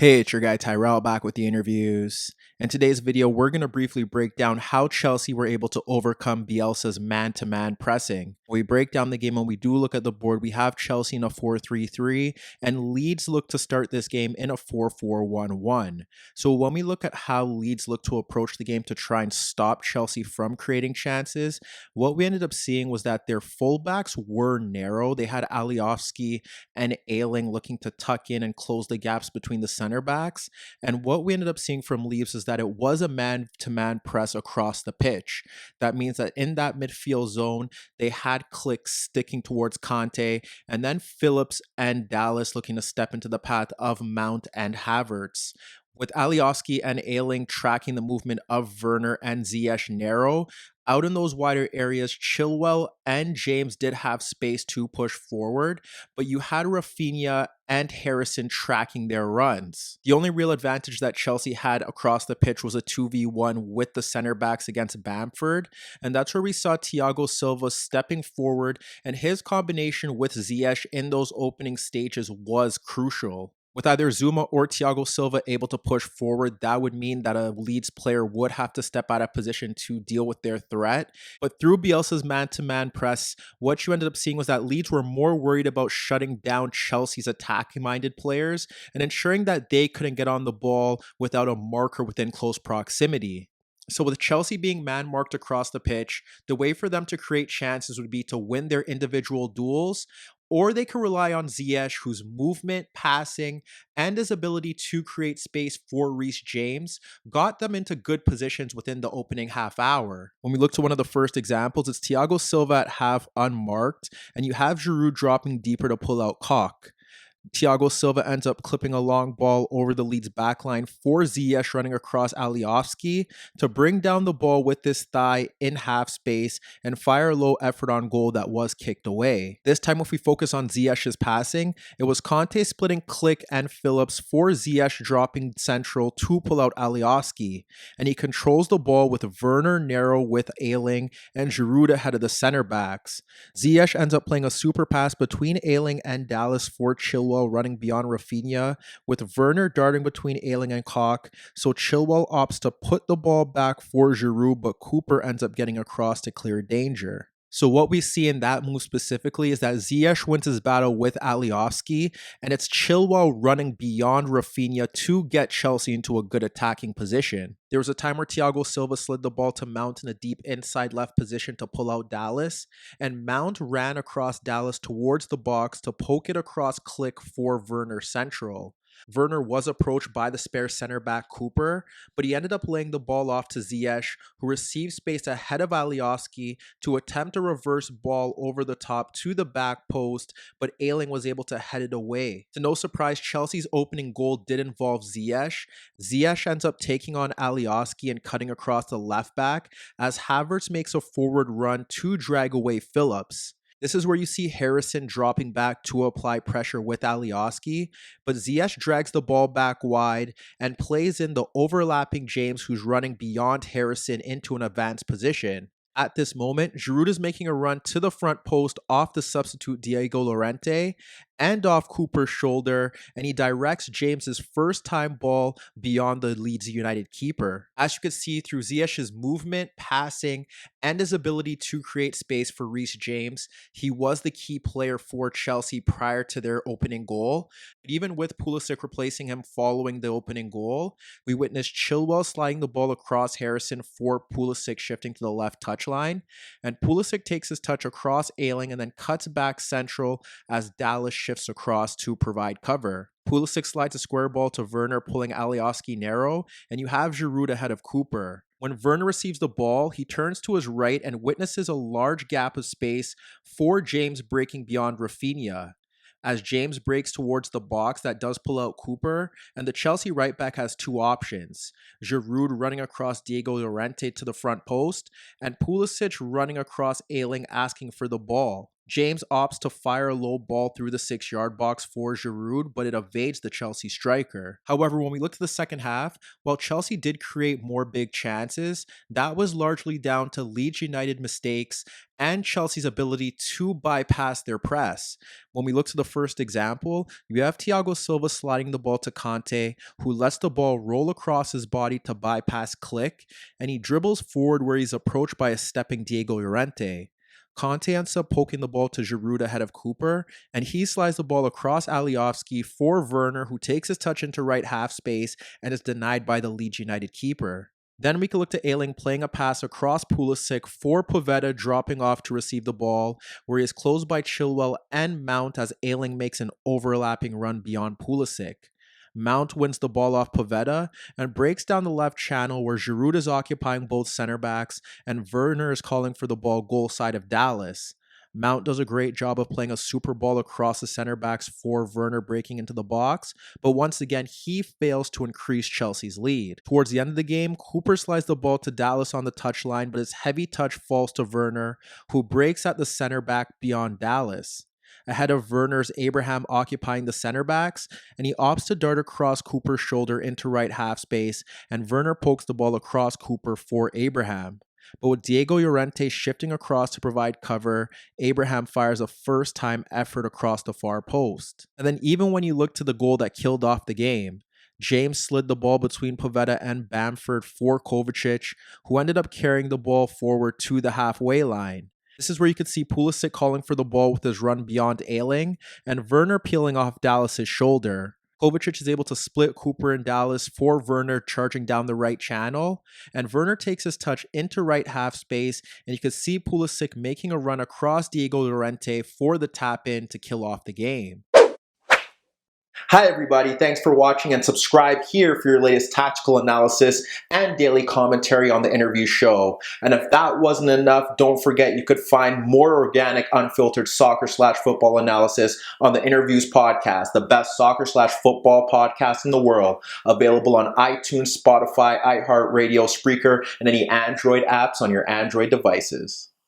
Hey, it's your guy Tyrrell back with the interviews. In today's video, we're going to briefly break down how Chelsea were able to overcome Bielsa's man-to-man pressing. When we break down the game and we do look at the board, we have Chelsea in a 4-3-3 and Leeds look to start this game in a 4-4-1-1. So when we look at how Leeds look to approach the game to try and stop Chelsea from creating chances, what we ended up seeing was that their fullbacks were narrow. They had Alioski and Ayling looking to tuck in and close the gaps between the center backs. And what we ended up seeing from Leeds is that it was a man-to-man press across the pitch. That means that in that midfield zone, they had clicks sticking towards Conte, and then Phillips and Dallas looking to step into the path of Mount and Havertz. With Alioski and Ayling tracking the movement of Werner and Ziyech narrow, out in those wider areas, Chilwell and James did have space to push forward, but you had Rafinha and Harrison tracking their runs. The only real advantage that Chelsea had across the pitch was a 2v1 with the center backs against Bamford, and that's where we saw Thiago Silva stepping forward, and his combination with Ziyech in those opening stages was crucial. With either Zouma or Thiago Silva able to push forward, that would mean that a Leeds player would have to step out of position to deal with their threat. But through Bielsa's man-to-man press, what you ended up seeing was that Leeds were more worried about shutting down Chelsea's attacking-minded players and ensuring that they couldn't get on the ball without a marker within close proximity. So with Chelsea being man-marked across the pitch, the way for them to create chances would be to win their individual duels, or they could rely on Ziyech, whose movement, passing, and his ability to create space for Reece James got them into good positions within the opening half hour. When we look to one of the first examples, it's Thiago Silva at half unmarked, and you have Giroud dropping deeper to pull out Koch. Thiago Silva ends up clipping a long ball over the Leeds backline for Ziyech running across Alioski to bring down the ball with his thigh in half space and fire a low effort on goal that was kicked away. This time, if we focus on Ziyech's passing, it was Conte splitting Click and Phillips for Ziyech dropping central to pull out Alioski, and he controls the ball with Werner narrow with Ayling and Giroud ahead of the center backs. Ziyech ends up playing a super pass between Ayling and Dallas for Chilwell running beyond Rafinha, with Werner darting between Ayling and Koch, so Chilwell opts to put the ball back for Giroud, but Cooper ends up getting across to clear danger. So what we see in that move specifically is that Ziyech wins his battle with Alioski, and it's Chilwell running beyond Rafinha to get Chelsea into a good attacking position. There was a time where Thiago Silva slid the ball to Mount in a deep inside left position to pull out Dallas, and Mount ran across Dallas towards the box to poke it across Click for Werner central. Werner was approached by the spare center back Cooper, but he ended up laying the ball off to Ziyech, who received space ahead of Alioski to attempt a reverse ball over the top to the back post, but Ayling was able to head it away. To no surprise, Chelsea's opening goal did involve Ziyech. Ziyech ends up taking on Alioski and cutting across the left back as Havertz makes a forward run to drag away Phillips. This is where you see Harrison dropping back to apply pressure with Alioski, but Ziyech drags the ball back wide and plays in the overlapping James, who's running beyond Harrison into an advanced position. At this moment, Giroud is making a run to the front post off the substitute Diego Llorente and off Cooper's shoulder, and he directs James's first time ball beyond the Leeds United keeper. As you can see through Ziyech's movement, passing, and his ability to create space for Reece James, he was the key player for Chelsea prior to their opening goal. But even with Pulisic replacing him following the opening goal, we witnessed Chilwell sliding the ball across Harrison for Pulisic shifting to the left touchline, and Pulisic takes his touch across Ayling and then cuts back central as Dallas shifts across to provide cover. Pulisic slides a square ball to Werner, pulling Alioski narrow, and you have Giroud ahead of Cooper. When Werner receives the ball, he turns to his right and witnesses a large gap of space for James breaking beyond Rafinha. As James breaks towards the box, that does pull out Cooper, and the Chelsea right back has two options: Giroud running across Diego Llorente to the front post, and Pulisic running across Ayling asking for the ball. James opts to fire a low ball through the 6-yard box for Giroud, but it evades the Chelsea striker. However, when we look to the second half, while Chelsea did create more big chances, that was largely down to Leeds United mistakes and Chelsea's ability to bypass their press. When we look to the first example, you have Thiago Silva sliding the ball to Kanté, who lets the ball roll across his body to bypass Click, and he dribbles forward where he's approached by a stepping Diego Llorente. Kanté ends up poking the ball to Giroud ahead of Cooper, and he slides the ball across Alioski for Werner, who takes his touch into right half space and is denied by the Leeds United keeper. Then we can look to Ayling playing a pass across Pulisic for Poveda dropping off to receive the ball, where he is closed by Chilwell and Mount as Ayling makes an overlapping run beyond Pulisic. Mount wins the ball off Poveda and breaks down the left channel where Giroud is occupying both center backs and Werner is calling for the ball goal side of Dallas. Mount does a great job of playing a super ball across the center backs for Werner breaking into the box, but once again, he fails to increase Chelsea's lead. Towards the end of the game, Cooper slides the ball to Dallas on the touchline, but his heavy touch falls to Werner, who breaks at the center back beyond Dallas. Ahead of Werner's Abraham occupying the center backs, and he opts to dart across Cooper's shoulder into right half space, and Werner pokes the ball across Cooper for Abraham. But with Diego Llorente shifting across to provide cover, Abraham fires a first-time effort across the far post. And then even when you look to the goal that killed off the game, James slid the ball between Poveda and Bamford for Kovacic, who ended up carrying the ball forward to the halfway line. This is where you could see Pulisic calling for the ball with his run beyond Ayling, and Werner peeling off Dallas' shoulder. Kovacic is able to split Cooper and Dallas for Werner charging down the right channel, and Werner takes his touch into right half space, and you can see Pulisic making a run across Diego Llorente for the tap-in to kill off the game. Hi everybody, thanks for watching and subscribe here for your latest tactical analysis and daily commentary on the InnerViews show. And if that wasn't enough, don't forget you could find more organic, unfiltered soccer/football analysis on the InnerViews podcast, the best soccer/football podcast in the world, available on iTunes, Spotify, iHeartRadio, Spreaker, and any Android apps on your Android devices.